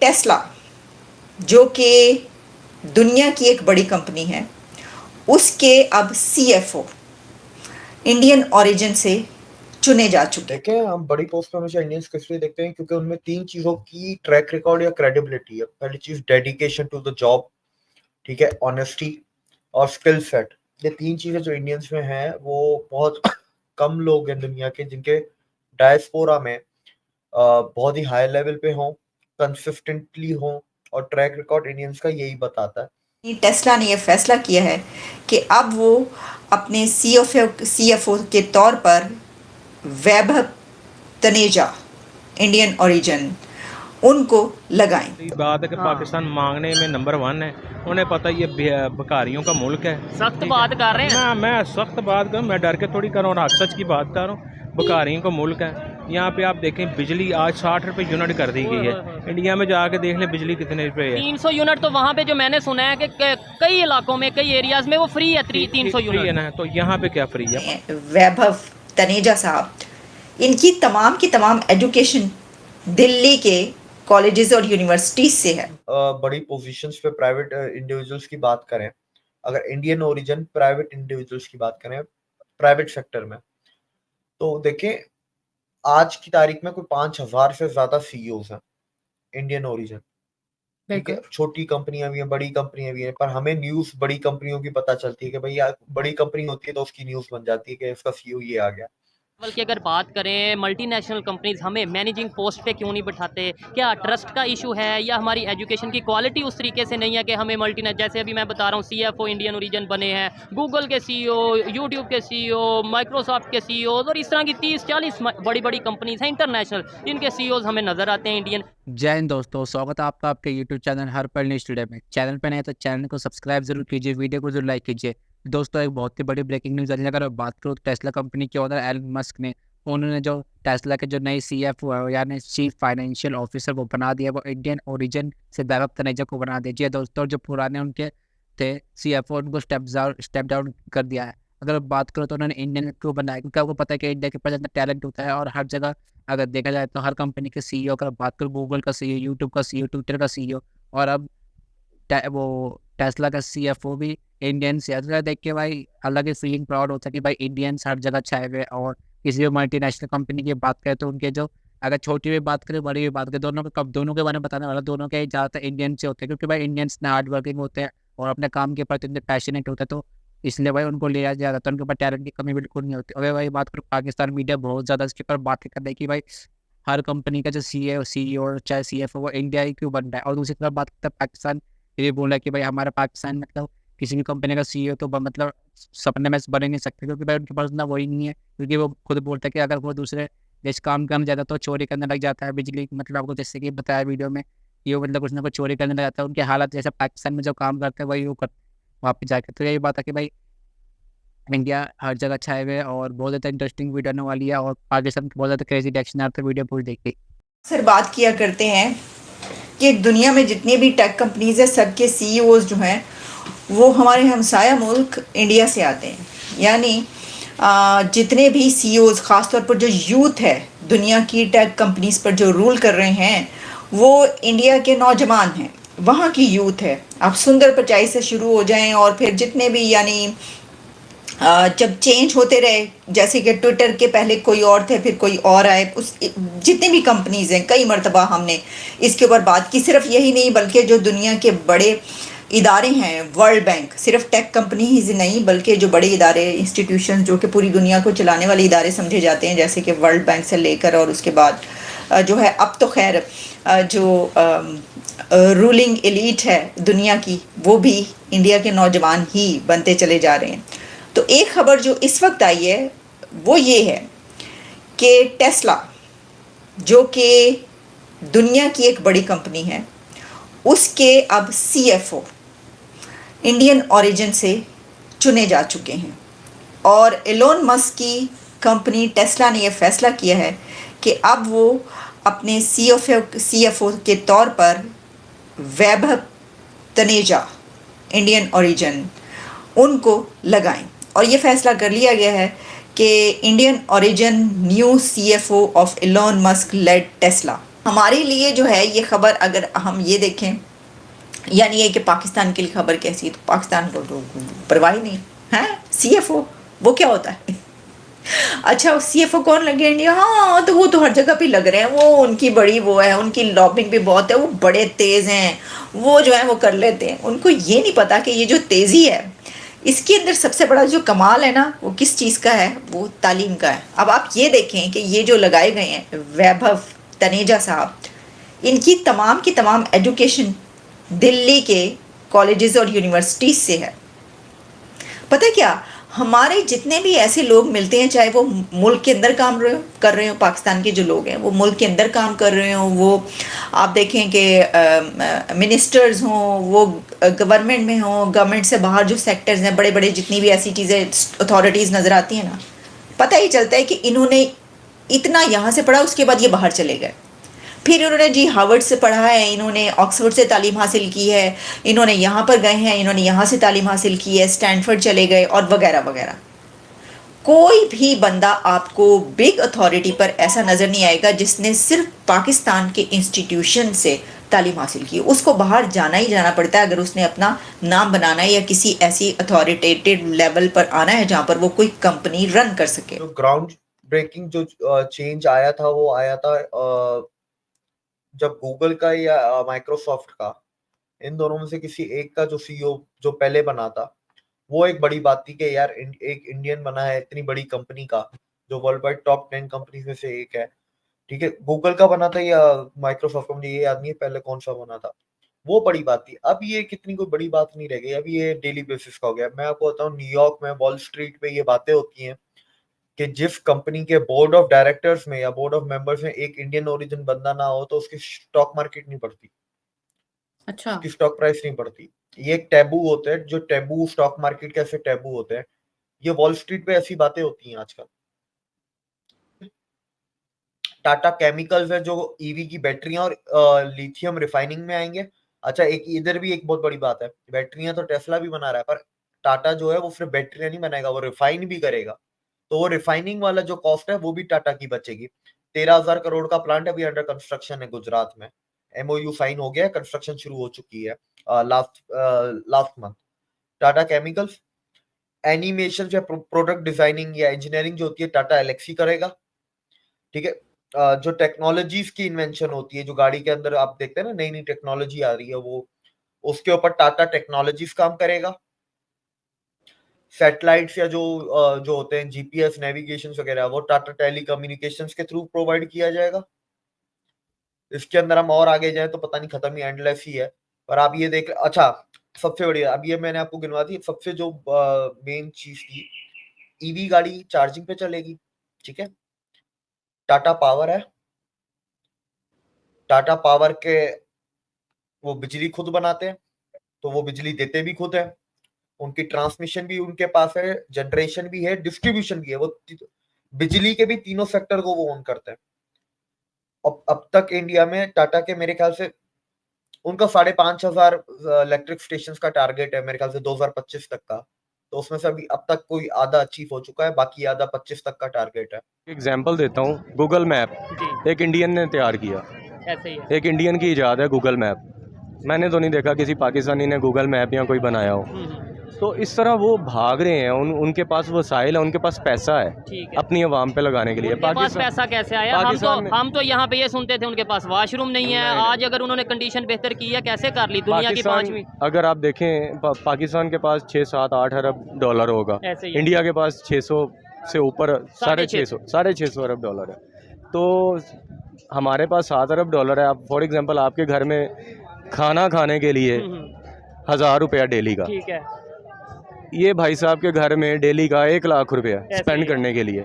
Tesla जो कि दुनिया की एक बड़ी कंपनी है, उसके अब सीएफओ इंडियन ओरिजिन से चुने जा चुके हैं। देखें, हम बड़ी पोस्ट पे हमेशा इंडियंस किस लिए देखते हैं, क्योंकि उनमें 3 चीजों की ट्रैक रिकॉर्ड या क्रेडिबिलिटी है। पहली चीज डेडिकेशन टू द जॉब, ठीक है, ऑनेस्टी और स्किल सेट। ये 3 चीजें जो इंडियंस में हैं वो बहुत कम लोग हैं दुनिया के जिनके डायस्पोरा में बहुत ही हाई लेवल पे हों, कंसिस्टेंटली हों, और ट्रैक रिकॉर्ड इंडियंस का यही बताता है। टेस्ला ने यह फैसला किया है कि अब वो अपने सीएफओ के तौर पर वैभव तनेजा इंडियन ओरिजिन उनको लगाएं। बात है कि पाकिस्तान मांगने में नंबर 1 है। उन्हें पता ये भिखारियों का मुल्क है। सख्त बात कर रहे हैं। मैं सख्त बात कर, मैं डर के थोड़ी कर रहा हूँ, सच की बात कर रहा हूँ। भिखारियों का मुल्क है। यहाँ पे आप देखें, बिजली आज 60 रुपये यूनिट कर दी गई है। इंडिया में जाके देख लें बिजली कितने रुपए है। 300 यूनिट तो वहाँ पे जो मैंने सुना है कि कई इलाकों में, कई एरियाज में वो फ्री है। 300 यूनिट है ना, तो यहाँ पे क्या फ्री है? वैभव तनेजा साहब, इनकी तमाम की तमाम एजुकेशन दिल्ली के कॉलेजेस और यूनिवर्सिटीज से है। बड़ी पोजीशंस पे प्राइवेट इंडिविजुअल्स की बात करें, अगर इंडियन ओरिजिन प्राइवेट इंडिविजुअल्स की बात करें प्राइवेट सेक्टर में, तो देखें आज की तारीख में कोई 5000 से ज्यादा सीईओज हैं इंडियन ओरिजिन। ठीक है, छोटी कंपनियां भी हैं, बड़ी कंपनियां भी हैं, पर हमें न्यूज बड़ी कंपनियों की पता चलती है कि भाई यार बड़ी कंपनी होती है तो उसकी न्यूज बन जाती है कि इसका सीईओ ये आ गया। बल्कि अगर बात करें मल्टीनेशनल कंपनीज हमें मैनेजिंग पोस्ट पे क्यों नहीं बिठाते? क्या ट्रस्ट का इशू है या हमारी एजुकेशन की क्वालिटी उस तरीके से नहीं है कि हमें जैसे अभी मैं बता रहा हूँ सीएफओ इंडियन ओरिजिन बने हैं, गूगल के सीईओ, यूट्यूब के सीईओ, माइक्रोसॉफ्ट के सीईओ और इस तरह की 30-40 बड़ी बड़ी कंपनीज हैं इंटरनेशनल, जिनके सीईओज हमें नजर आते हैं इंडियन। जय हिंद दोस्तों, स्वागत है आपका आपके यूट्यूब चैनल हर पल न्यूज़ टुडे में। चैनल पर नए तो चैनल को सब्सक्राइब जरूर कीजिए, वीडियो को जरूर लाइक कीजिए। दोस्तों, एक बहुत ही बड़ी ब्रेकिंग न्यूज़ है। अगर बात करूँ तो टेस्ला कंपनी के ओनर एलन मस्क ने उन्होंने जो टेस्ला के जो नई सीएफओ है यानी चीफ फाइनेंशियल ऑफिसर वो बना दिया, वो इंडियन ओरिजिन से वैभव तनेजा को बना दिया। जी दोस्तों, जो पुराने उनके थे सीएफओ उनको स्टेप डाउन कर दिया है। अगर बात करो तो उन्होंने इंडियन क्यों बनाया, क्योंकि आपको पता है कि इंडिया के पास इतना टैलेंट होता है और हर जगह अगर देखा जाए तो हर कंपनी के सीईओ, अगर बात करो गूगल का सीईओ, यूट्यूब का सीईओ, ट्विटर का सीईओ और अब वो टेस्ला का सीएफओ भी इंडियंस है। तो देख के भाई अलग ही फीलिंग प्राउड होता है कि भाई इंडियंस हर जगह छाए हुए। और किसी भी मल्टीनेशनल कंपनी की बात करें तो उनके जो अगर छोटी भी बात करें बड़ी भी बात करें, दोनों के बारे में बताने वाला दोनों के ज़्यादातर इंडियन से होते हैं, क्योंकि भाई इंडियंस ना हार्ड वर्किंग होते हैं और अपने काम के प्रति इतने पैशनेट होते हैं, तो इसलिए भाई उनको लिया जाता है। उनके ऊपर टैलेंट की कमी बिल्कुल नहीं होती। अगर भाई बात करूँ पाकिस्तान मीडिया बहुत ज़्यादा इसके ऊपर बात करता है कि भाई हर कंपनी का जो सीईओ चाहे सीएफओ वो इंडिया ही क्यों बन रहा है। और दूसरी तरफ बात करता है पाकिस्तान, ये बोल रहा है कि भाई हमारा पाकिस्तान मतलब किसी भी कंपनी का सीईओ तो मतलब सपने में बन ही नहीं सकते, क्योंकि भाई उनके पास ना वही नहीं है। क्योंकि वो खुद बोलता है कि अगर वो दूसरे देश काम करने जाता है तो चोरी करने लग जाता है बिजली, मतलब आपको जैसे कि बताया वीडियो में, ये मतलब कुछ ना कुछ चोरी करने लग जाता है। उनके हालात जैसे पाकिस्तान में जो काम करते हैं वही वो करते वहाँ पे जाकर। तो यही बात है कि भाई इंडिया हर जगह छाए हुए और बहुत ज़्यादा इंटरेस्टिंग वीडियो आने वाली है और पाकिस्तान की बहुत ज़्यादा क्रेजी रिएक्शन आता है। वीडियो पूरी देखिए। सर बात किया करते हैं कि दुनिया में जितनी भी टेक कंपनीज है सबके सीईओज जो हैं वो हमारे हमसाया मुल्क इंडिया से आते हैं। यानी जितने भी सीईओज ख़ासतौर पर जो यूथ है दुनिया की टेक कंपनीज पर जो रूल कर रहे हैं वो इंडिया के नौजवान हैं, वहाँ की यूथ है। आप सुंदर पिचाई से शुरू हो जाएं और फिर जितने भी यानी जब चेंज होते रहे, जैसे कि ट्विटर के पहले कोई और थे फिर कोई और आए, उस जितनी भी कंपनीज हैं कई मरतबा हमने इसके ऊपर बात की। सिर्फ यही नहीं बल्कि जो दुनिया के बड़े इदारे हैं, वर्ल्ड बैंक, सिर्फ टेक कंपनी ही नहीं बल्कि जो बड़े इदारे इंस्टीट्यूशन जो कि पूरी दुनिया को चलाने वाले इदारे समझे जाते हैं, जैसे कि वर्ल्ड बैंक से लेकर और उसके बाद जो है अब तो खैर जो रूलिंग एलीट है दुनिया की वो भी इंडिया के नौजवान ही बनते चले जा रहे हैं। तो एक खबर जो इस वक्त आई है वो ये है कि टेस्ला जो कि दुनिया की एक बड़ी कंपनी है, उसके अब सीएफओ इंडियन ओरिजिन से चुने जा चुके हैं। और एलोन मस्क की कंपनी टेस्ला ने यह फैसला किया है कि अब वो अपने सीएफओ के तौर पर वैभव तनेजा इंडियन ओरिजिन उनको लगाएं। और ये फैसला कर लिया गया है कि Indian origin new CFO of Elon Musk led Tesla. हमारे लिए जो है ये खबर, अगर हम ये देखें, यानी ये कि पाकिस्तान के लिए खबर कैसी है, तो पाकिस्तान को तो परवाह ही नहीं है। CFO वो क्या होता है? अच्छा, CFO कौन लगे इंडिया? हाँ, तो वो तो हर जगह पे लग रहे हैं, वो उनकी बड़ी वो है, उनकी लॉबिंग भी बहुत है, वो बड़े तेज हैं, वो जो है वो कर लेते हैं। उनको ये नहीं पता कि ये जो तेज़ी है, इसके अंदर सबसे बड़ा जो कमाल है ना, वो किस चीज़ का है? वो तालीम का है। अब आप ये देखें कि ये जो लगाए गए हैं वैभव तनेजा साहब, इनकी तमाम की तमाम एजुकेशन दिल्ली के कॉलेजेस और यूनिवर्सिटीज़ से है। पता है क्या, हमारे जितने भी ऐसे लोग मिलते हैं, चाहे वो मुल्क के अंदर काम कर रहे हो, पाकिस्तान के जो लोग हैं वो मुल्क के अंदर काम कर रहे हो, वो आप देखें कि मिनिस्टर्स हों, वो गवर्नमेंट में हों, गवर्नमेंट से बाहर जो सेक्टर्स हैं, बड़े बड़े जितनी भी ऐसी चीज़ें अथॉरिटीज़ नज़र आती हैं ना, पता ही चलता है कि इन्होंने इतना यहाँ से पढ़ा, उसके बाद ये बाहर चले गए। फिर इन्होंने जी हार्वर्ड से पढ़ा है, इन्होंने ऑक्सफोर्ड से तालीम हासिल की है, इन्होंने यहाँ पर गए हैं, इन्होंने यहाँ से तालीम हासिल की है, स्टैनफोर्ड चले गए और वगैरह वगैरह। कोई भी बंदा आपको बिग अथॉरिटी पर ऐसा नज़र नहीं आएगा जिसने सिर्फ पाकिस्तान के इंस्टीट्यूशन से तालीम हासिल की। उसको बाहर जाना ही जाना पड़ता है अगर उसने अपना नाम बनाना है या किसी ऐसी अथॉरिटेटिव लेवल पर आना है जहाँ पर वो कोई कंपनी रन कर सके। तो ग्राउंड ब्रेकिंग जो चेंज आया था, वो आया था जब गूगल का या माइक्रोसॉफ्ट का, इन दोनों में से किसी एक का जो CEO जो पहले बना था, वो एक बड़ी बात थी कि यार एक इंडियन बना है इतनी बड़ी कंपनी का, जो वर्ल्ड वाइड टॉप 10 कंपनी में से एक है। ठीक है, गूगल का बना था या माइक्रोसॉफ्ट का, मुझे ये याद नहीं है पहले कौन सा बना था, वो बड़ी बात थी। अब ये कितनी कोई बड़ी बात नहीं रह गई, अब ये डेली बेसिस का हो गया। मैं आपको बताऊं, न्यूयॉर्क में वॉल स्ट्रीट पे ये बातें होती हैं कि जिस कंपनी के बोर्ड ऑफ डायरेक्टर्स में या बोर्ड ऑफ मेंबर्स में एक इंडियन ओरिजिन बंदा ना हो तो उसकी स्टॉक मार्केट नहीं बढ़ती, अच्छा, उसकी स्टॉक प्राइस नहीं बढ़ती। ये एक टैबू होता है, जो टैबू स्टॉक मार्केट के ऐसे टैबू होते हैं, ये वॉल स्ट्रीट पे ऐसी बातें होती हैं आजकल। टाटा केमिकल्स है जो ईवी की बैटरियां और लिथियम रिफाइनिंग में आएंगे। अच्छा, एक इधर भी एक बहुत बड़ी बात है, बैटरियां तो टेस्ला भी बना रहा है, पर टाटा जो है वो सिर्फ बैटरियां नहीं बनाएगा, वो रिफाइन भी करेगा। तो वो रिफाइनिंग वाला जो कॉस्ट है वो भी टाटा की बचेगी। 13,000 करोड़ का प्लांट अभी अंडर कंस्ट्रक्शन है गुजरात में, MOU साइन हो गया है, कंस्ट्रक्शन शुरू हो चुकी है last month. Tata chemicals animation या प्रोडक्ट डिजाइनिंग या इंजीनियरिंग जो होती है टाटा एलेक्सी करेगा। ठीक है, जो टेक्नोलॉजीज की इन्वेंशन होती है, जो गाड़ी के अंदर आप देखते हैं ना नई नई टेक्नोलॉजी आ रही है, वो उसके ऊपर टाटा टेक्नोलॉजीज काम करेगा। सैटेलाइट्स या जो होते हैं GPS नेविगेशन वगैरह, वो टाटा टेलीकम्युनिकेशंस के थ्रू प्रोवाइड किया जाएगा। इसके अंदर हम और आगे जाए तो पता नहीं, खत्म ही एंडलेस ही है। पर आप ये देख, अच्छा सबसे बड़ी, अब ये मैंने आपको गिनवा दी, सबसे जो मेन चीज थी, ईवी गाड़ी चार्जिंग पे चलेगी। ठीक है, टाटा पावर है, टाटा पावर के वो बिजली खुद बनाते हैं, तो वो बिजली देते भी खुद है, उनकी ट्रांसमिशन भी उनके पास है, जनरेशन भी है, डिस्ट्रीब्यूशन भी है, वो बिजली के भी तीनों सेक्टर को वो ओन करते हैं। अब तक इंडिया में टाटा के मेरे ख्याल से उनका 5,500 इलेक्ट्रिक स्टेशन का टारगेट है मेरे ख्याल से 2025 तक का, तो उसमें से अभी अब तक कोई आधा अचीव हो चुका है, बाकी आधा 25 तक का टारगेट है। एग्जाम्पल देता हूँ, गूगल मैप जी, एक इंडियन ने तैयार किया, ऐसे ही है। एक इंडियन की इजाद है गूगल मैप। मैंने तो नहीं देखा किसी पाकिस्तानी ने गूगल मैप या कोई बनाया हो। तो इस तरह वो भाग रहे हैं, उनके पास वसाइल है, उनके पास पैसा है ठीक है। अपनी आवाम पे लगाने के लिए। उनके पास पैसा कैसे आया? पाकिस्तान में- हम तो यहाँ पे ये सुनते थे उनके पास वॉशरूम नहीं है। आज अगर उन्होंने कंडीशन बेहतर की है, कैसे कर ली? दुनिया की पाकिस्तान 5वीं। अगर आप देखें पाकिस्तान के पास 6-7-8 अरब डॉलर होगा, ऐसे ही है। इंडिया के पास 600 से ऊपर 650 650 अरब डॉलर है। तो हमारे पास 7 अरब डॉलर है। आप फॉर एग्जांपल आपके घर में खाना खाने के लिए 1,000 रुपया डेली का, ठीक है। ये भाई साहब के घर में डेली का 1 लाख रुपया ऐसे स्पेंड ही है। करने के लिए।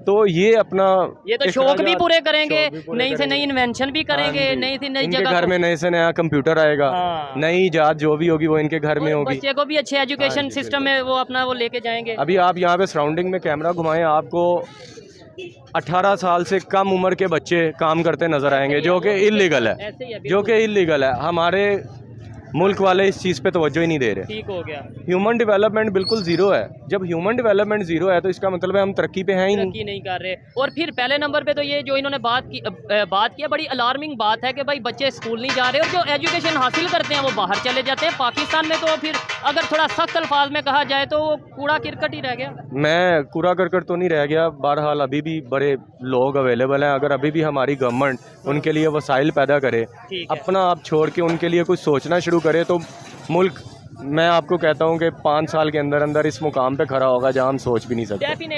तो ये अपना ये तो शौक भी इखराजात- पूरे करेंगे, शौक भी पूरे नई से नई करेंगे। इन्वेंशन भी करेंगे, हाँ जी। नई से नई इनके जगह घर में नए से नया कंप्यूटर आएगा, हाँ। नई इजाद जो भी होगी वो इनके घर में और होगी। बच्चे को भी अच्छे एजुकेशन हाँ जी, सिस्टम में वो अपना वो लेके जाएंगे। अभी आप यहाँ पे सराउंडिंग में कैमरा घुमाएं, आपको 18 साल से कम उम्र के बच्चे काम करते नजर आएंगे, जो कि इलीगल है, ऐसे ही है, जो कि इलीगल है। हमारे मुल्क वाले इस चीज़ पे तवज्जो ही नहीं दे रहे। ठीक हो गया, ह्यूमन डेवलपमेंट बिल्कुल ज़ीरो है। जब ह्यूमन डेवलपमेंट ज़ीरो है तो इसका मतलब है हम तरक्की पे हैं ही नहीं। तरक्की नहीं कर रहे। और फिर पहले नंबर पे तो ये जो इन्होंने बात किया बड़ी अलार्मिंग बात है कि भाई बच्चे स्कूल नहीं जा रहे और जो एजुकेशन हासिल करते हैं वो बाहर चले जाते हैं। पाकिस्तान में तो फिर अगर थोड़ा सख्त अल्फाज में कहा जाए तो वो कूड़ा किरकट ही रह गया। मैं कूड़ा करकट तो नहीं रह गया, बहरहाल अभी भी बड़े लोग अवेलेबल हैं। अगर अभी भी हमारी गवर्नमेंट उनके लिए वसाइल पैदा करे, ठीक है। अपना आप छोड़ के उनके लिए कुछ सोचना शुरू करे तो मुल्क, मैं आपको कहता हूँ कि 5 साल के अंदर अंदर इस मुकाम पे खड़ा होगा जहाँ हम सोच भी नहीं सकते। डेफिनेटली